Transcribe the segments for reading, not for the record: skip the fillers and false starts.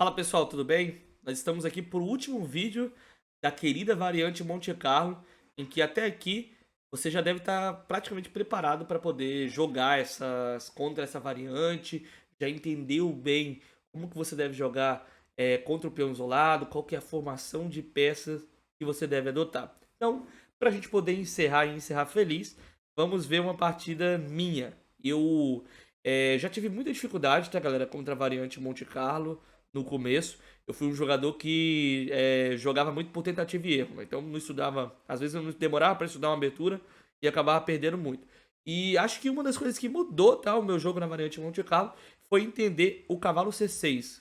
Fala pessoal, tudo bem? Nós estamos aqui por último vídeo da querida variante Monte Carlo, em que até aqui você já deve estar praticamente preparado para poder jogar contra essa variante, já entendeu bem como que você deve jogar contra o peão isolado, qual que é a formação de peças que você deve adotar. Então, para a gente poder encerrar feliz, vamos ver uma partida minha. Eu já tive muita dificuldade, tá galera, contra a variante Monte Carlo no começo. Eu fui um jogador que jogava muito por tentativa e erro, né? Então não estudava, às vezes eu não demorava para estudar uma abertura e acabava perdendo muito. E acho que uma das coisas que mudou, tá, o meu jogo na variante Monte Carlo foi entender o cavalo C6.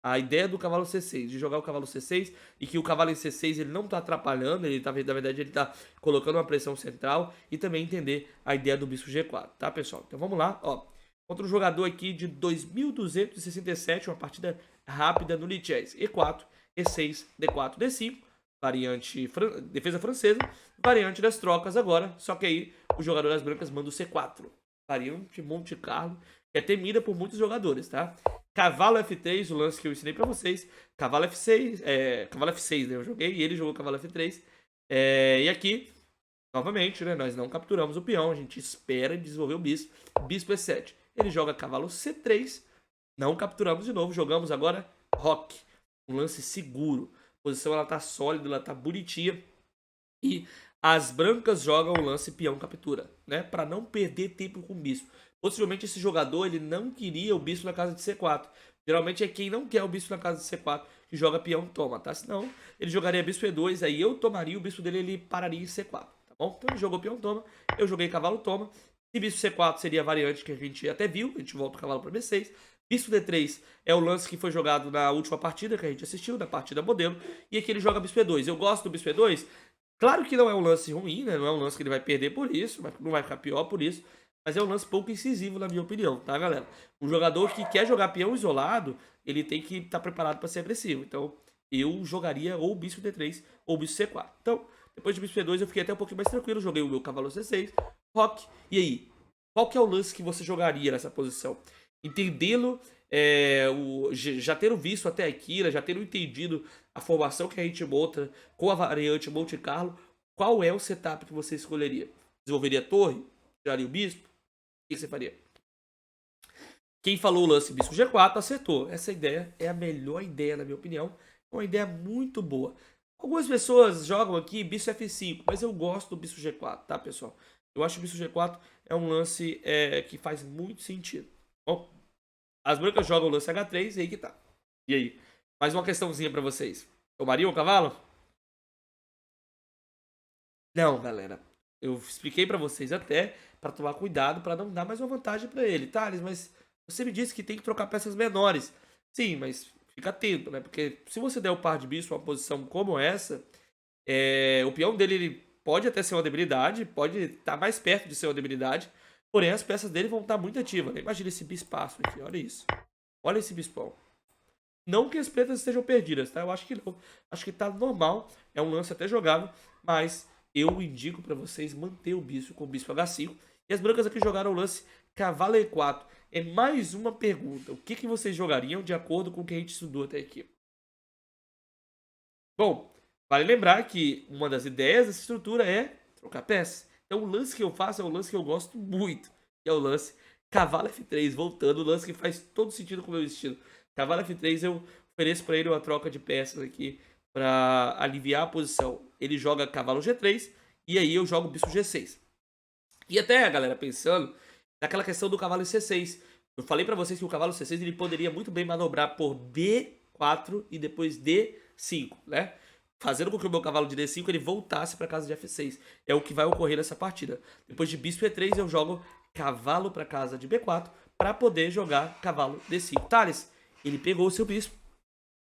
A ideia do cavalo C6, de jogar o cavalo C6 e que o cavalo em C6 ele não tá atrapalhando, ele tá, na verdade ele tá colocando uma pressão central e também entender a ideia do bispo G4, tá pessoal? Então vamos lá, ó. Contra um jogador aqui de 2267, uma partida rápida no Lichess. E4, E6, D4, D5, variante defesa francesa, variante das trocas agora, só que aí o jogador das brancas manda o C4. Variante Monte Carlo, que é temida por muitos jogadores, tá? Cavalo F3, o lance que eu ensinei pra vocês. Cavalo F6, cavalo F6, né? Eu joguei e ele jogou cavalo F3. E aqui, novamente, né? Nós não capturamos o peão, a gente espera desenvolver o bispo. Bispo E7. Ele joga cavalo C3, não capturamos de novo, jogamos agora roque. Um lance seguro. A posição ela tá sólida, ela tá bonitinha. E as brancas jogam o lance peão captura, né? Para não perder tempo com o bispo. Possivelmente esse jogador ele não queria o bispo na casa de C4. Geralmente é quem não quer o bispo na casa de C4 que joga peão toma, tá? Senão ele jogaria bispo E2, aí eu tomaria o bispo dele, ele pararia em C4, tá bom? Então ele jogou peão toma, eu joguei cavalo toma. Se bispo C4 seria a variante que a gente até viu, a gente volta o cavalo para B6. Bispo D3 é o lance que foi jogado na última partida que a gente assistiu, na partida modelo. E aqui ele joga bispo E2. Eu gosto do bispo E2. Claro que não é um lance ruim, né? Não é um lance que ele vai perder por isso, não vai ficar pior por isso. Mas é um lance pouco incisivo, na minha opinião, tá, galera? Um jogador que quer jogar peão isolado, ele tem que estar preparado para ser agressivo. Então, eu jogaria ou bispo D3 ou bispo C4. Então, depois de bispo E2, eu fiquei até um pouquinho mais tranquilo. Joguei o meu cavalo C6, roque. E aí? Qual que é o lance que você jogaria nessa posição? Entendê-lo, já tendo visto até aqui, né, já tendo entendido a formação que a gente monta com a variante Monte Carlo, qual é o setup que você escolheria? Desenvolveria a torre? Tiraria o bispo? O que você faria? Quem falou o lance bispo G4 acertou. Essa ideia é a melhor ideia, na minha opinião. É uma ideia muito boa. Algumas pessoas jogam aqui bispo F5, mas eu gosto do bispo G4, tá, pessoal? Eu acho que o bispo G4 é um lance que faz muito sentido. Bom, as brancas jogam o lance H3 e aí que tá. E aí? Mais uma questãozinha pra vocês. Tomaria o cavalo? Não, galera. Eu expliquei pra vocês até pra tomar cuidado pra não dar mais uma vantagem pra ele. Thales, mas você me disse que tem que trocar peças menores. Sim, mas fica atento, né? Porque se você der o par de bispo uma posição como essa, o peão dele ele pode até ser uma debilidade, pode estar mais perto de ser uma debilidade, porém as peças dele vão estar muito ativas, né? Imagina esse bispaço aqui, olha isso. Olha esse bispão. Não que as pretas estejam perdidas, tá? Eu acho que não. Acho que tá normal. É um lance até jogável. Mas eu indico pra vocês manter o bispo com o bispo H5. E as brancas aqui jogaram o lance cavalo E4. É mais uma pergunta. O que vocês jogariam de acordo com o que a gente estudou até aqui? Bom, vale lembrar que uma das ideias dessa estrutura é trocar peças. Então o lance que eu faço é um lance que eu gosto muito. Que é o lance cavalo F3. Voltando, o lance que faz todo sentido com o meu estilo. Cavalo F3 eu ofereço para ele uma troca de peças aqui para aliviar a posição. Ele joga cavalo G3 e aí eu jogo bispo G6. E até, galera, pensando naquela questão do cavalo C6. Eu falei para vocês que o cavalo C6 ele poderia muito bem manobrar por D4 e depois D5, né? Fazendo com que o meu cavalo de D5 ele voltasse para casa de F6. É o que vai ocorrer nessa partida. Depois de bispo E3 eu jogo cavalo para casa de B4 para poder jogar cavalo D5. Thales, ele pegou o seu bispo.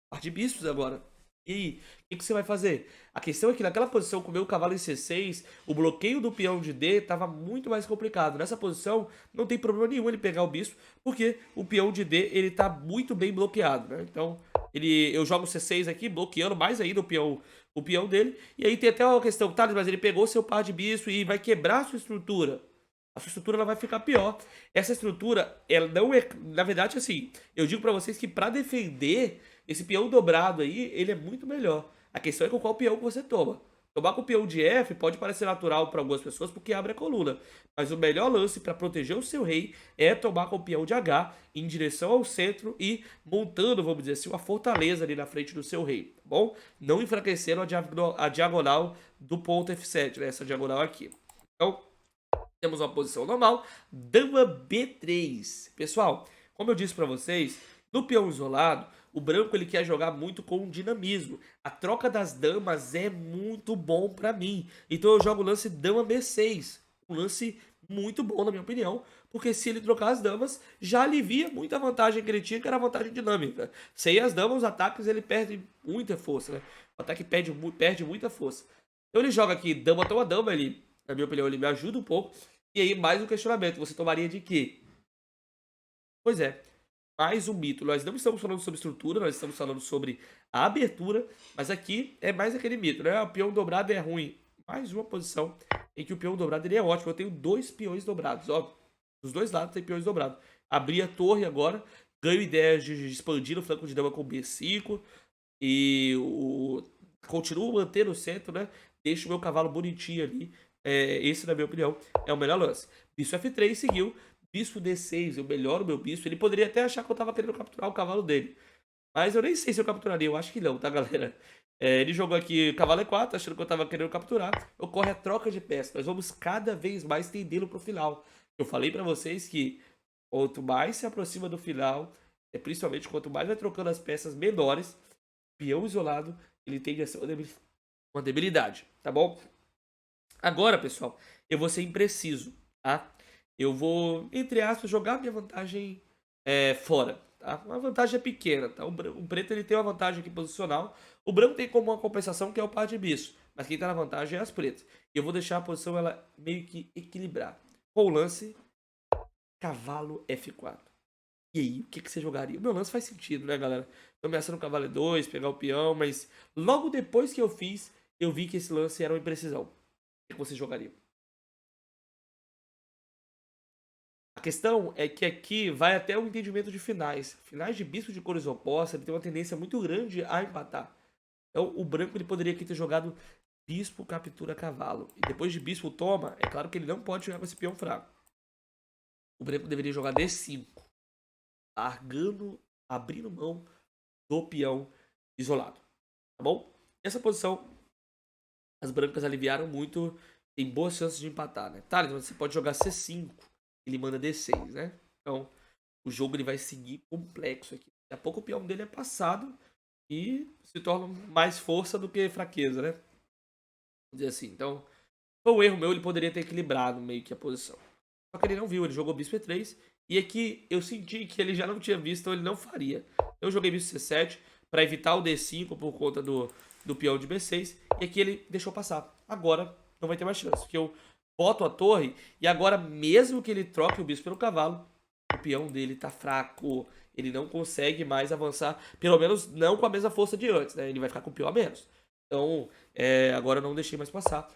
Par de bispos agora. E aí, o que você vai fazer? A questão é que naquela posição com o meu cavalo em C6, o bloqueio do peão de D estava muito mais complicado. Nessa posição, não tem problema nenhum ele pegar o bispo, porque o peão de D ele tá muito bem bloqueado, né? Então, eu jogo C6 aqui, bloqueando mais ainda o peão dele. E aí tem até uma questão, tá, mas ele pegou seu par de bispo e vai quebrar a sua estrutura. A sua estrutura ela vai ficar pior. Essa estrutura, ela não é... Na verdade, assim, eu digo pra vocês que pra defender esse peão dobrado aí, ele é muito melhor. A questão é com qual peão que você toma. Tomar com o peão de F pode parecer natural para algumas pessoas porque abre a coluna. Mas o melhor lance para proteger o seu rei é tomar com o peão de H em direção ao centro e montando, vamos dizer assim, uma fortaleza ali na frente do seu rei, tá bom? Não enfraquecendo a diagonal do ponto F7, né? Essa diagonal aqui. Então, temos uma posição normal, dama B3. Pessoal, como eu disse para vocês, no peão isolado, o branco ele quer jogar muito com dinamismo. A troca das damas é muito bom para mim. Então eu jogo o lance dama B6. Um lance muito bom, na minha opinião. Porque se ele trocar as damas, já alivia muita vantagem que ele tinha, que era a vantagem dinâmica. Sem as damas, os ataques ele perde muita força, né? O ataque perde muita força. Então ele joga aqui dama toma dama, ele, na minha opinião, ele me ajuda um pouco. E aí, mais um questionamento. Você tomaria de quê? Pois é, mais um mito. Nós não estamos falando sobre estrutura, nós estamos falando sobre a abertura, mas aqui é mais aquele mito, né? O peão dobrado é ruim. Mais uma posição em que o peão dobrado ele é ótimo. Eu tenho dois peões dobrados, ó. Dos dois lados tem peões dobrados. Abri a torre agora, ganho ideias de expandir o flanco de dama com B5 e continuo mantendo o centro, né? Deixo o meu cavalo bonitinho ali. Esse, na minha opinião, é o melhor lance. Bispo F3 seguiu. Bispo D6, eu melhoro o meu bispo. Ele poderia até achar que eu tava querendo capturar o cavalo dele. Mas eu nem sei se eu capturaria. Eu acho que não, tá, galera? Ele jogou aqui cavalo E4, achando que eu tava querendo capturar. Ocorre a troca de peças. Nós vamos cada vez mais estendê-lo pro final. Eu falei pra vocês que quanto mais se aproxima do final, principalmente quanto mais vai trocando as peças menores, peão isolado, ele tende a ser uma debilidade, tá bom? Agora, pessoal, eu vou ser impreciso, tá? Eu vou, entre aspas, jogar minha vantagem fora, tá? Uma vantagem pequena, tá? O preto ele tem uma vantagem aqui posicional. O branco tem como uma compensação que é o par de bispo. Mas quem tá na vantagem é as pretas. E eu vou deixar a posição ela meio que equilibrar. Com o lance, cavalo F4. E aí, o que, que você jogaria? O meu lance faz sentido, né, galera? Tô ameaçando o cavalo E2, pegar o peão, mas logo depois que eu fiz, eu vi que esse lance era uma imprecisão. O que você jogaria? A questão é que aqui vai até o entendimento de finais. Finais de bispo de cores opostas, ele tem uma tendência muito grande a empatar. Então, o branco ele poderia aqui ter jogado bispo captura cavalo. E depois de bispo toma, é claro que ele não pode jogar com esse peão fraco. O branco deveria jogar D5, largando, abrindo mão do peão isolado. Tá bom? Nessa posição, as brancas aliviaram muito, tem boas chances de empatar, né? Tá, então você pode jogar C5, ele manda D6, né? Então, o jogo ele vai seguir complexo aqui. Daqui a pouco o peão dele é passado e se torna mais força do que fraqueza, né? Vamos dizer assim. Então, foi um erro meu, ele poderia ter equilibrado meio que a posição. Só que ele não viu, ele jogou bispo E3 e aqui eu senti que ele já não tinha visto, então ele não faria. Eu joguei bispo C7 para evitar o D5 por conta do peão de B6 e aqui ele deixou passar. Agora não vai ter mais chance, porque eu boto a torre e agora mesmo que ele troque o bispo pelo cavalo, o peão dele tá fraco. Ele não consegue mais avançar, pelo menos não com a mesma força de antes, né? Ele vai ficar com o peão a menos. Então, agora eu não deixei mais passar.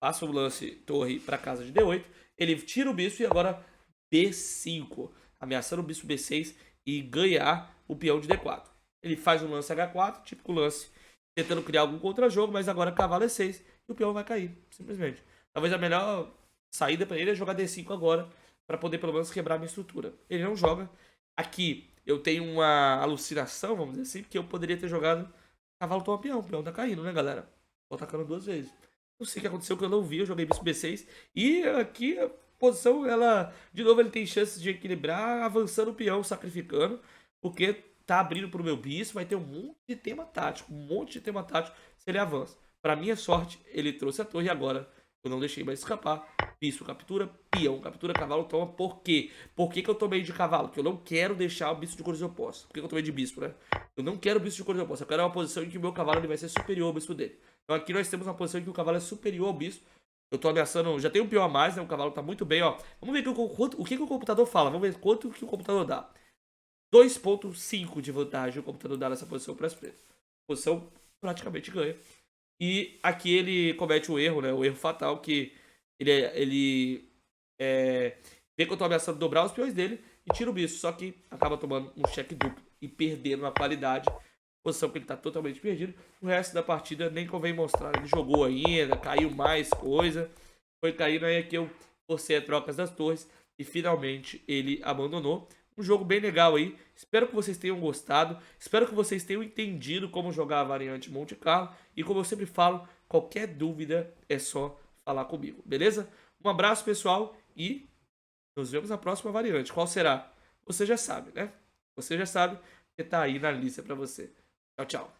Faço o lance torre para casa de D8. Ele tira o bispo e agora B5. Ameaçando o bispo B6 e ganhar o peão de D4. Ele faz um lance H4, típico lance, tentando criar algum contra-jogo, mas agora cavalo E6 e o peão vai cair, simplesmente. Talvez a melhor saída para ele é jogar D5 agora, para poder pelo menos quebrar a minha estrutura. Ele não joga. Aqui eu tenho uma alucinação, vamos dizer assim, porque eu poderia ter jogado cavalo toma peão. O peão tá caindo, né, galera? Tô atacando duas vezes. Não sei o que aconteceu, que eu não vi. Eu joguei bispo B6. E aqui a posição, ela... De novo, ele tem chances de equilibrar, avançando o peão, sacrificando. Porque tá abrindo pro meu bispo. Vai ter um monte de tema tático. Um monte de tema tático se ele avança. Pra minha sorte, ele trouxe a torre e agora eu não deixei mais escapar. Bispo captura, peão captura, cavalo toma. Por quê? Por que eu tomei de cavalo? Porque eu não quero deixar o bispo de cores opostas. Por que eu tomei de bispo, né? Eu não quero o bispo de cores opostas. Eu quero uma posição em que o meu cavalo ele vai ser superior ao bispo dele. Então aqui nós temos uma posição em que o cavalo é superior ao bispo. Eu tô ameaçando... Já tem um peão a mais, né? O cavalo tá muito bem, ó. Vamos ver o que o computador fala. Vamos ver quanto que o computador dá. 2.5 de vantagem o computador dá nessa posição para as pretas. Posição praticamente ganha. E aqui ele comete o erro, né? O erro fatal que ele vê que eu tô ameaçando dobrar os peões dele e tira o bispo. Só que acaba tomando um cheque duplo. e perdendo a qualidade. Posição que ele tá totalmente perdido. O resto da partida nem convém mostrar. Ele jogou ainda, caiu mais coisa. Foi caindo aí que eu forcei a trocas das torres e finalmente ele abandonou. Um jogo bem legal aí. Espero que vocês tenham gostado. Espero que vocês tenham entendido como jogar a variante Monte Carlo. E como eu sempre falo, qualquer dúvida é só falar comigo, beleza? Um abraço, pessoal, e nos vemos na próxima variante. Qual será? Você já sabe, né? Você já sabe, porque tá aí na lista pra você. Tchau, tchau.